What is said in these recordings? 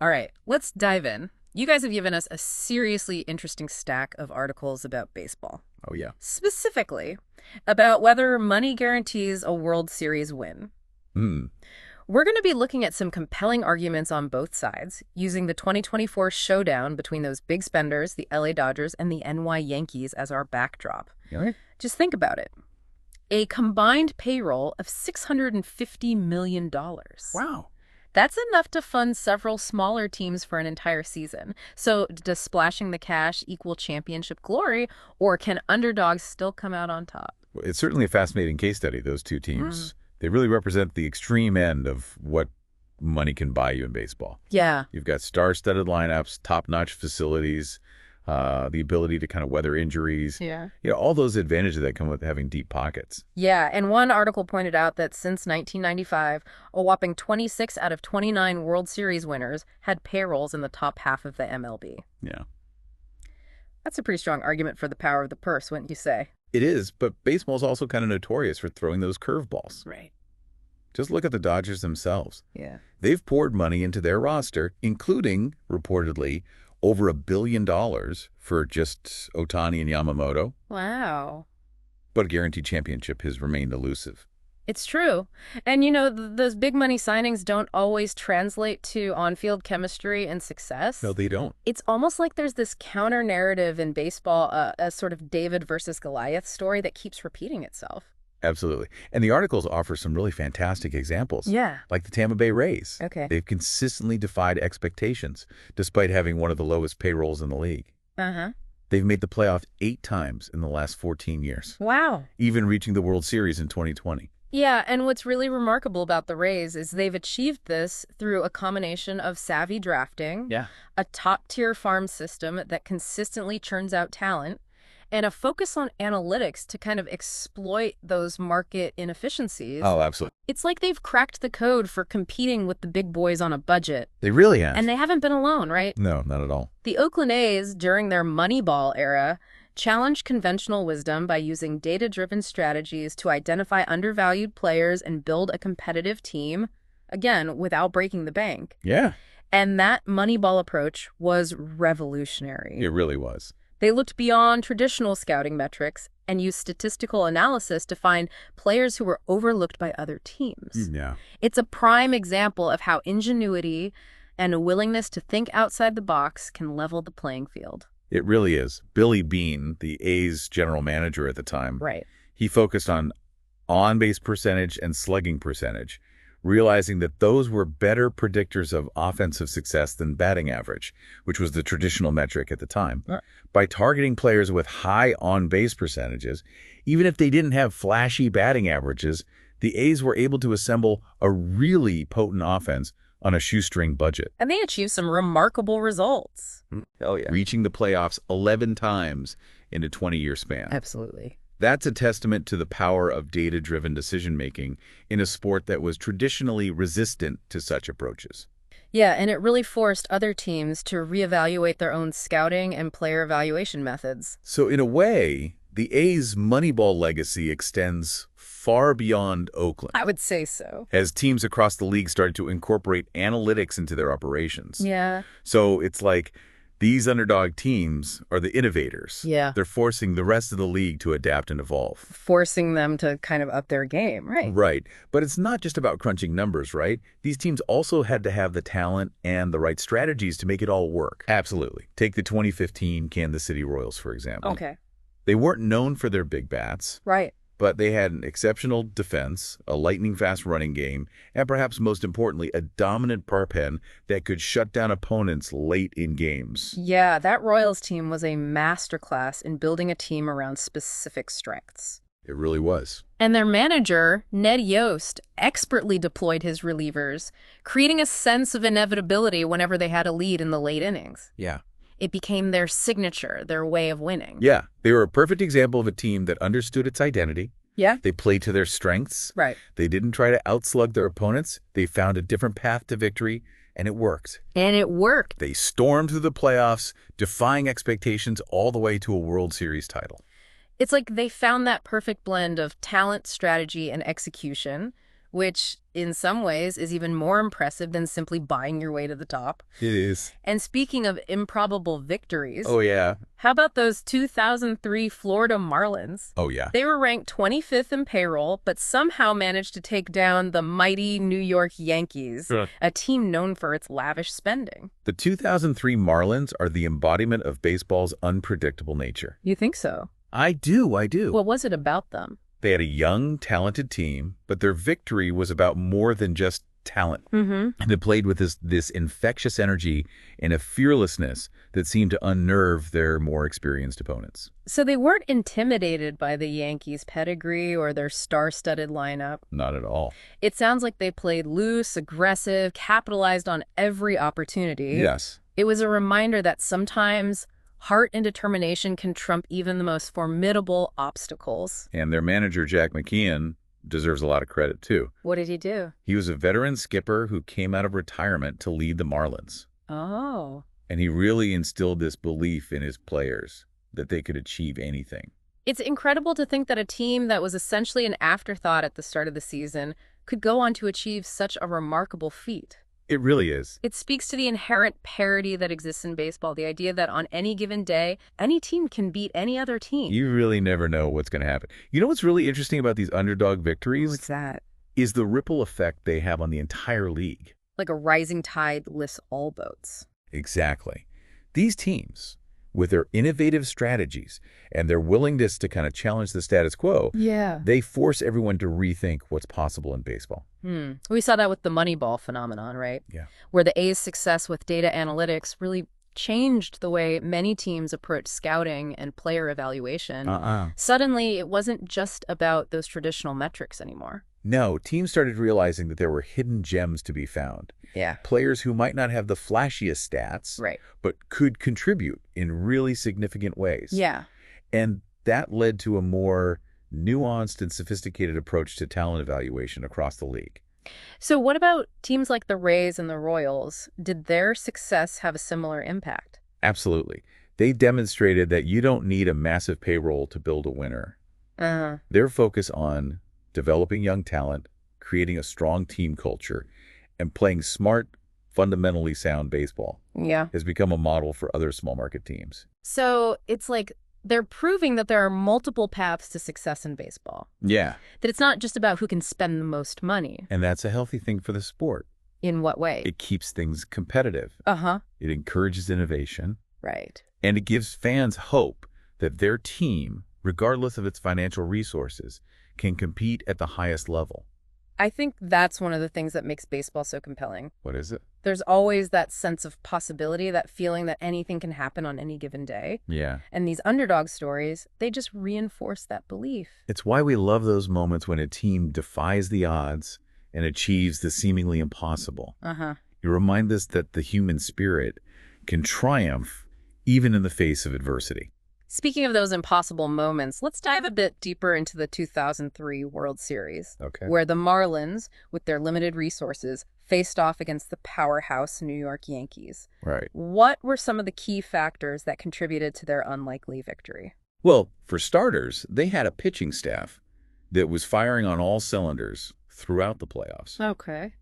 All right, let's dive in. You guys have given us a seriously interesting stack of articles about baseball, Oh, yeah. specifically about whether money guarantees a World Series win. Hmm. We're going to be looking at some compelling arguments on both sides, using the 2024 showdown between those big spenders, the LA Dodgers and the NY Yankees, as our backdrop. All right. Just think about it. A combined payroll of $650 million. Wow. That's enough to fund several smaller teams for an entire season. So does splashing the cash equal championship glory, or can underdogs still come out on top? Well, it's certainly a fascinating case study, those two teams. They really represent the extreme end of what money can buy you in baseball. Yeah. You've got star-studded lineups, top-notch facilities, the ability to kind of weather injuries. Yeah. All those advantages that come with having deep pockets. Yeah, and one article pointed out that since 1995, a whopping 26 out of 29 World Series winners had payrolls in the top half of the MLB. Yeah. That's a pretty strong argument for the power of the purse, wouldn't you say? It is, but baseball's also kind of notorious for throwing those curveballs. Right. Just look at the Dodgers themselves. Yeah. They've poured money into their roster, including, reportedly, over $1 billion for just Ohtani and Yamamoto. Wow. But a guaranteed championship has remained elusive. It's true. And, those big money signings don't always translate to on-field chemistry and success. No, they don't. It's almost like there's this counter-narrative in baseball, a sort of David versus Goliath story that keeps repeating itself. Absolutely. And the articles offer some really fantastic examples. Yeah. Like the Tampa Bay Rays. Okay. They've consistently defied expectations, despite having one of the lowest payrolls in the league. Uh-huh. They've made the playoffs 8 times in the last 14 years, Wow. even reaching the World Series in 2020. Yeah, and what's really remarkable about the Rays is they've achieved this through a combination of savvy drafting, Yeah. a top-tier farm system that consistently churns out talent, and a focus on analytics to kind of exploit those market inefficiencies. Oh, absolutely. It's like they've cracked the code for competing with the big boys on a budget. They really have. And they haven't been alone, right? No, not at all. The Oakland A's, during their Moneyball era, challenged conventional wisdom by using data-driven strategies to identify undervalued players and build a competitive team, again, without breaking the bank. Yeah, And that Moneyball approach was revolutionary. it really was. They looked beyond traditional scouting metrics and used statistical analysis to find players who were overlooked by other teams. Yeah. It's a prime example of how ingenuity and a willingness to think outside the box can level the playing field. It really is. Billy Beane, the A's general manager at the time, Right. he focused on on-base percentage and slugging percentage, realizing that those were better predictors of offensive success than batting average, which was the traditional metric at the time. Right. By targeting players with high on-base percentages, even if they didn't have flashy batting averages, the A's were able to assemble a really potent offense on a shoestring budget. And they achieved some remarkable results. Oh, yeah. Reaching the playoffs 11 times in a 20-year span. Absolutely. That's a testament to the power of data-driven decision-making in a sport that was traditionally resistant to such approaches. Yeah, and it really forced other teams to reevaluate their own scouting and player evaluation methods. So in a way, the A's Moneyball legacy extends far beyond Oakland, I would say so. as teams across the league started to incorporate analytics into their operations. Yeah. So it's like these underdog teams are the innovators. Yeah. They're forcing the rest of the league to adapt and evolve. Forcing them to kind of up their game, right? Right. But it's not just about crunching numbers, right? These teams also had to have the talent and the right strategies to make it all work. Absolutely. Take the 2015 Kansas City Royals, for example. Okay. They weren't known for their big bats, Right. but they had an exceptional defense, a lightning-fast running game, and perhaps most importantly, a dominant bullpen that could shut down opponents late in games. Yeah, that Royals team was a masterclass in building a team around specific strengths. It really was. And their manager, Ned Yost, expertly deployed his relievers, creating a sense of inevitability whenever they had a lead in the late innings. Yeah. It became their signature, their way of winning. Yeah, they were a perfect example of a team that understood its identity. Yeah? They played to their strengths. Right. They didn't try to outslug their opponents. They found a different path to victory, and it worked. And it worked. They stormed through the playoffs, defying expectations all the way to a World Series title. It's like they found that perfect blend of talent, strategy, and execution, which in some ways is even more impressive than simply buying your way to the top. It is. And speaking of improbable victories, Oh, yeah. how about those 2003 Florida Marlins? Oh, yeah. They were ranked 25th in payroll, but somehow managed to take down the mighty New York Yankees, a team known for its lavish spending. The 2003 Marlins are the embodiment of baseball's unpredictable nature. You think so? I do. What was it about them? They had a young, talented team, but their victory was about more than just talent. And they played with this infectious energy and a fearlessness that seemed to unnerve their more experienced opponents. So they weren't intimidated by the Yankees' pedigree or their star-studded lineup. Not at all. It sounds like they played loose, aggressive, capitalized on every opportunity. Yes. It was a reminder that sometimes heart and determination can trump even the most formidable obstacles. And their manager, Jack McKeon, deserves a lot of credit, too. What did he do? He was a veteran skipper who came out of retirement to lead the Marlins. Oh. And he really instilled this belief in his players that they could achieve anything. It's incredible to think that a team that was essentially an afterthought at the start of the season could go on to achieve such a remarkable feat. It really is. It speaks to the inherent parity that exists in baseball, the idea that on any given day, any team can beat any other team. You really never know what's going to happen. You know what's really interesting about these underdog victories? What's that? Is the ripple effect they have on the entire league. Like a rising tide lifts all boats. Exactly. These teams, with their innovative strategies and their willingness to kind of challenge the status quo, they force everyone to rethink what's possible in baseball. We saw that with the Moneyball phenomenon, right? Yeah. Where the A's success with data analytics really changed the way many teams approach scouting and player evaluation. Suddenly, it wasn't just about those traditional metrics anymore. No, teams started realizing that there were hidden gems to be found. Yeah. Players who might not have the flashiest stats, Right. but could contribute in really significant ways. Yeah. And that led to a more nuanced and sophisticated approach to talent evaluation across the league. So what about teams like the Rays and the Royals? Did their success have a similar impact? Absolutely. They demonstrated that you don't need a massive payroll to build a winner. Their focus on developing young talent, creating a strong team culture, and playing smart, fundamentally sound baseball has become a model for other small market teams. So it's like they're proving that there are multiple paths to success in baseball. Yeah. That it's not just about who can spend the most money. And that's a healthy thing for the sport. In what way? It keeps things competitive. It encourages innovation. Right. And it gives fans hope that their team, regardless of its financial resources, can compete at the highest level. I think that's one of the things that makes baseball so compelling. What is it? There's always that sense of possibility, that feeling that anything can happen on any given day. Yeah. And these underdog stories, they just reinforce that belief. It's why we love those moments when a team defies the odds and achieves the seemingly impossible. You remind us that the human spirit can triumph even in the face of adversity. Speaking of those impossible moments, let's dive a bit deeper into the 2003 World Series, where the Marlins, with their limited resources, faced off against the powerhouse New York Yankees. Right. What were some of the key factors that contributed to their unlikely victory? Well, for starters, they had a pitching staff that was firing on all cylinders throughout the playoffs. Okay.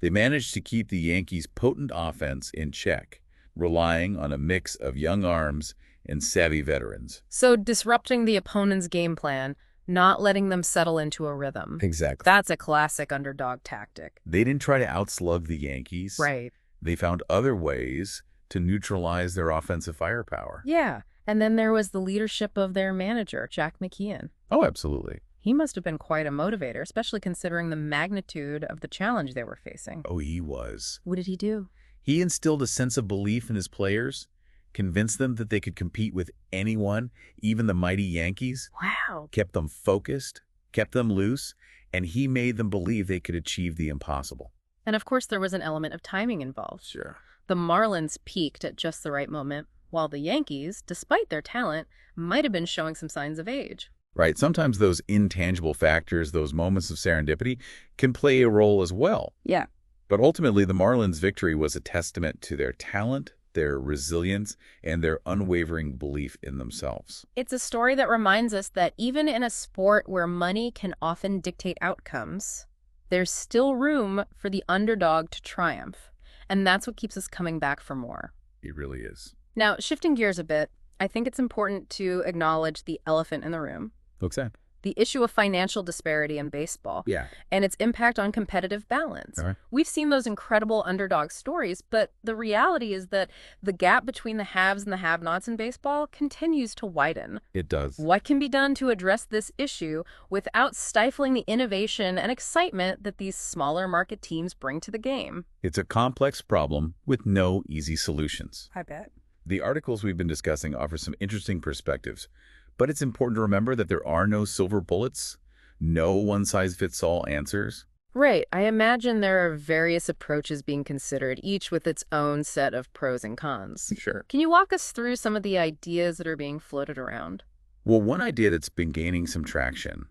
They managed to keep the Yankees' potent offense in check, relying on a mix of young arms and savvy veterans. So disrupting the opponent's game plan, not letting them settle into a rhythm. Exactly. That's a classic underdog tactic. They didn't try to outslug the Yankees. Right. They found other ways to neutralize their offensive firepower. Yeah. And then there was the leadership of their manager, Jack McKeon. Oh, absolutely. He must have been quite a motivator, especially considering the magnitude of the challenge they were facing. Oh, he was. What did he do? He instilled a sense of belief in his players, convinced them that they could compete with anyone, even the mighty Yankees. Wow. Kept them focused, kept them loose, and he made them believe they could achieve the impossible. And of course, there was an element of timing involved. Sure. The Marlins peaked at just the right moment, while the Yankees, despite their talent, might have been showing some signs of age. Right. Sometimes those intangible factors, those moments of serendipity, can play a role as well. Yeah. But ultimately, the Marlins' victory was a testament to their talent, their resilience, and their unwavering belief in themselves. It's a story that reminds us that even in a sport where money can often dictate outcomes, There's still room for the underdog to triumph. And that's what keeps us coming back for more. It really is. Now, shifting gears a bit, I think it's important to acknowledge the elephant in the room, What's that? the issue of financial disparity in baseball Yeah. and its impact on competitive balance. All right. We've seen those incredible underdog stories, but the reality is that the gap between the haves and the have-nots in baseball continues to widen. It does. What can be done to address this issue without stifling the innovation and excitement that these smaller market teams bring to the game? It's a complex problem with no easy solutions. I bet. The articles we've been discussing offer some interesting perspectives, but it's important to remember that there are no silver bullets, no one-size-fits-all answers. Right. I imagine there are various approaches being considered, each with its own set of pros and cons. Sure. Can you walk us through some of the ideas that are being floated around? Well, one idea that's been gaining some traction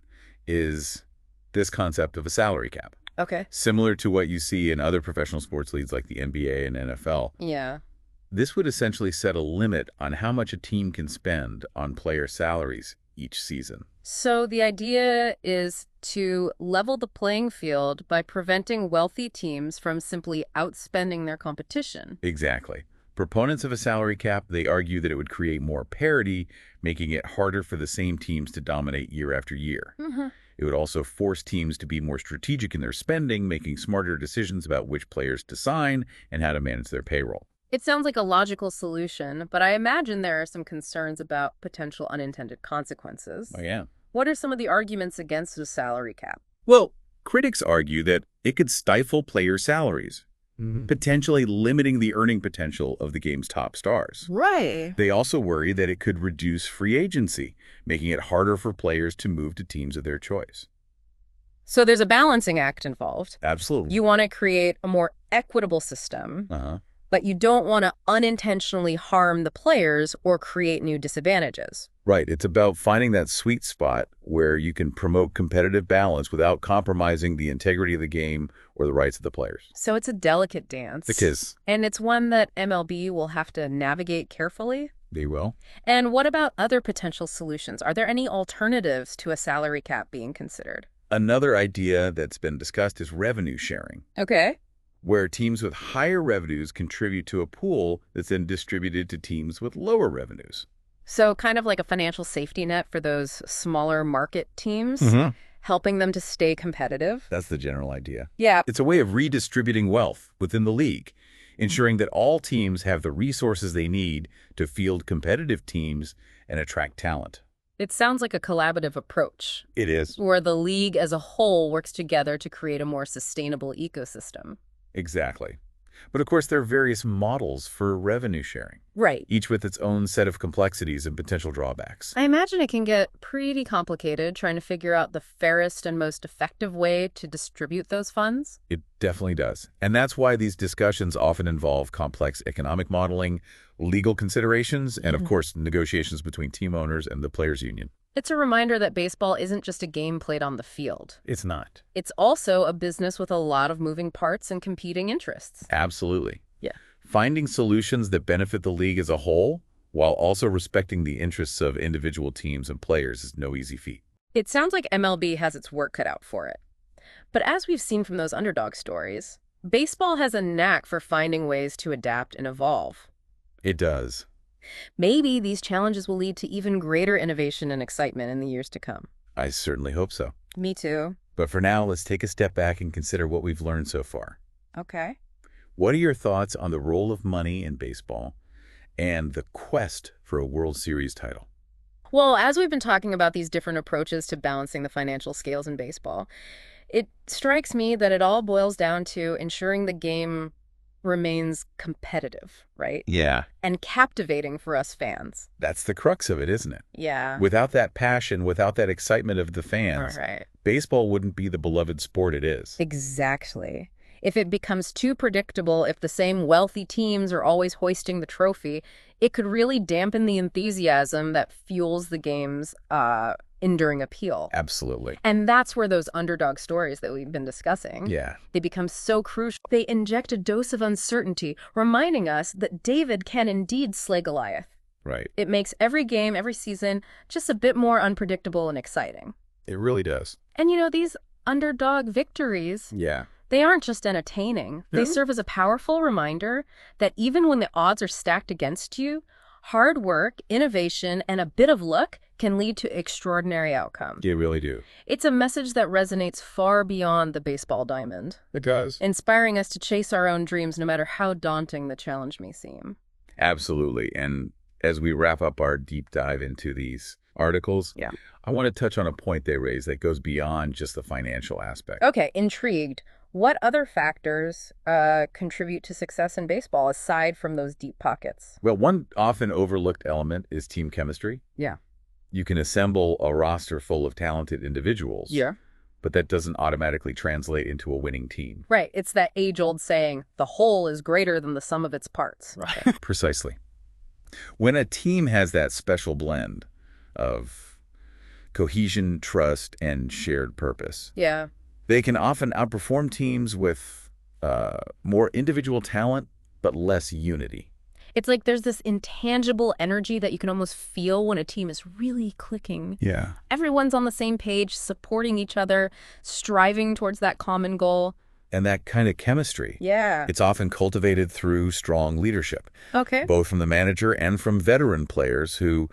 is this concept of a salary cap, Okay. similar to what you see in other professional sports leagues like the NBA and NFL. Yeah. This would essentially set a limit on how much a team can spend on player salaries each season. So the idea is to level the playing field by preventing wealthy teams from simply outspending their competition. Exactly. Proponents of a salary cap, they argue that it would create more parity, making it harder for the same teams to dominate year after year. Mm-hmm. It would also force teams to be more strategic in their spending, making smarter decisions about which players to sign and how to manage their payroll. It sounds like a logical solution, but I imagine there are some concerns about potential unintended consequences. Oh, yeah. What are some of the arguments against a salary cap? Well, critics argue that it could stifle player salaries, potentially limiting the earning potential of the game's top stars. Right. They also worry that it could reduce free agency, making it harder for players to move to teams of their choice. So there's a balancing act involved. Absolutely. You want to create a more equitable system, Uh-huh. but you don't want to unintentionally harm the players or create new disadvantages. Right. It's about finding that sweet spot where you can promote competitive balance without compromising the integrity of the game or the rights of the players. So it's a delicate dance. It is. And it's one that MLB will have to navigate carefully. They will. And what about other potential solutions? Are there any alternatives to a salary cap being considered? Another idea that's been discussed is revenue sharing, Okay. where teams with higher revenues contribute to a pool that's then distributed to teams with lower revenues. So kind of like a financial safety net for those smaller market teams, helping them to stay competitive. That's the general idea. Yeah. It's a way of redistributing wealth within the league, ensuring that all teams have the resources they need to field competitive teams and attract talent. It sounds like a collaborative approach, It is. where the league as a whole works together to create a more sustainable ecosystem. Exactly. But of course, there are various models for revenue sharing, Right. each with its own set of complexities and potential drawbacks. I imagine it can get pretty complicated trying to figure out the fairest and most effective way to distribute those funds. It definitely does. And that's why these discussions often involve complex economic modeling, legal considerations, and of course, negotiations between team owners and the players' union. It's a reminder that baseball isn't just a game played on the field. It's not. It's also a business with a lot of moving parts and competing interests. Absolutely. Yeah. Finding solutions that benefit the league as a whole, while also respecting the interests of individual teams and players, is no easy feat. It sounds like MLB has its work cut out for it. But as we've seen from those underdog stories, baseball has a knack for finding ways to adapt and evolve. It does. Maybe these challenges will lead to even greater innovation and excitement in the years to come. I certainly hope so. Me too. But for now, let's take a step back and consider what we've learned so far. Okay. What are your thoughts on the role of money in baseball and the quest for a World Series title? Well, as we've been talking about these different approaches to balancing the financial scales in baseball, it strikes me that it all boils down to ensuring the game remains competitive, right? Yeah. And captivating for us fans. That's the crux of it, isn't it? Yeah. Without that passion, without that excitement of the fans, All right. baseball wouldn't be the beloved sport it is. Exactly. If it becomes too predictable, if the same wealthy teams are always hoisting the trophy, it could really dampen the enthusiasm that fuels the game's enduring appeal. Absolutely. And that's where those underdog stories that we've been discussing, Yeah. they become so crucial. They inject a dose of uncertainty, reminding us that David can indeed slay Goliath. Right. It makes every game, every season, just a bit more unpredictable and exciting. It really does. And you know, these underdog victories, Yeah. they aren't just entertaining. They serve as a powerful reminder that even when the odds are stacked against you, hard work, innovation, and a bit of luck can lead to extraordinary outcomes. They really do. It's a message that resonates far beyond the baseball diamond, It does. inspiring us to chase our own dreams no matter how daunting the challenge may seem. Absolutely. And as we wrap up our deep dive into these articles, I want to touch on a point they raise that goes beyond just the financial aspect. Okay, intrigued. What other factors contribute to success in baseball aside from those deep pockets? Well, one often overlooked element is team chemistry. Yeah. You can assemble a roster full of talented individuals. Yeah. But that doesn't automatically translate into a winning team. Right. It's that age-old saying, the whole is greater than the sum of its parts. Right. Precisely. When a team has that special blend of cohesion, trust, and shared purpose, Yeah. they can often outperform teams with more individual talent, but less unity. It's like there's this intangible energy that you can almost feel when a team is really clicking. Yeah. Everyone's on the same page, supporting each other, striving towards that common goal. And that kind of chemistry, Yeah. it's often cultivated through strong leadership, Okay. both from the manager and from veteran players who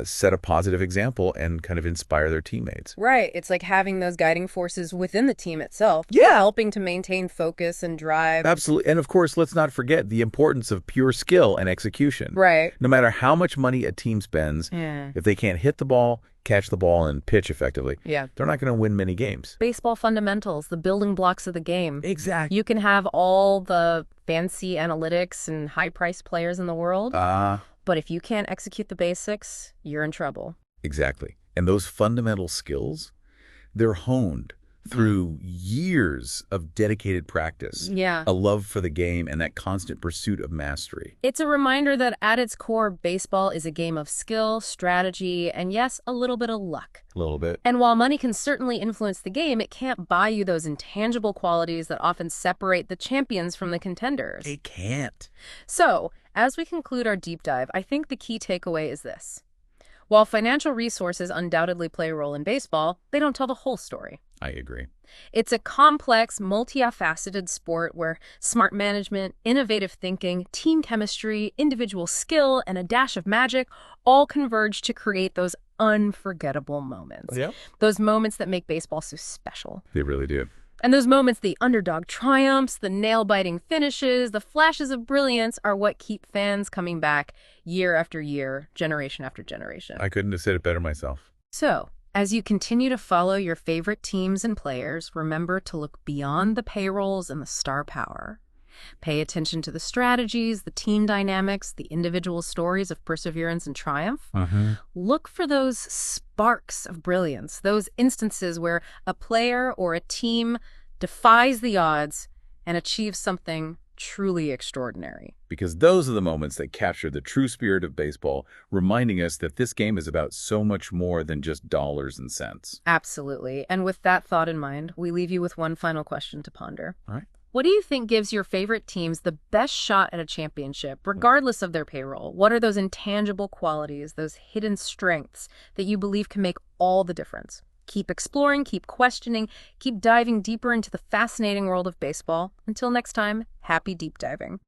set a positive example and kind of inspire their teammates. Right. It's like having those guiding forces within the team itself. Yeah. Helping to maintain focus and drive. Absolutely. And of course, let's not forget the importance of pure skill and execution. Right. No matter how much money a team spends, if they can't hit the ball, catch the ball, and pitch effectively, they're not going to win many games. Baseball fundamentals, the building blocks of the game. Exactly. You can have all the fancy analytics and high-priced players in the world, but if you can't execute the basics, you're in trouble. Exactly. And those fundamental skills, they're honed through years of dedicated practice, Yeah. a love for the game, and that constant pursuit of mastery. It's a reminder that at its core, baseball is a game of skill, strategy, and yes, a little bit of luck. A little bit. And while money can certainly influence the game, it can't buy you those intangible qualities that often separate the champions from the contenders. It can't. So, as we conclude our deep dive, I think the key takeaway is this. While financial resources undoubtedly play a role in baseball, they don't tell the whole story. I agree. It's a complex, multifaceted sport where smart management, innovative thinking, team chemistry, individual skill, and a dash of magic all converge to create those unforgettable moments. Yeah. Those moments that make baseball so special. They really do. And those moments, the underdog triumphs, the nail-biting finishes, the flashes of brilliance are what keep fans coming back year after year, generation after generation. I couldn't have said it better myself. So, as you continue to follow your favorite teams and players, remember to look beyond the payrolls and the star power. Pay attention to the strategies, the team dynamics, the individual stories of perseverance and triumph. Look for those sparks of brilliance, those instances where a player or a team defies the odds and achieves something truly extraordinary. Because those are the moments that capture the true spirit of baseball, reminding us that this game is about so much more than just dollars and cents. Absolutely. And with that thought in mind, we leave you with one final question to ponder. All right. What do you think gives your favorite teams the best shot at a championship, regardless of their payroll? What are those intangible qualities, those hidden strengths that you believe can make all the difference? Keep exploring, keep questioning, keep diving deeper into the fascinating world of baseball. Until next time, happy deep diving.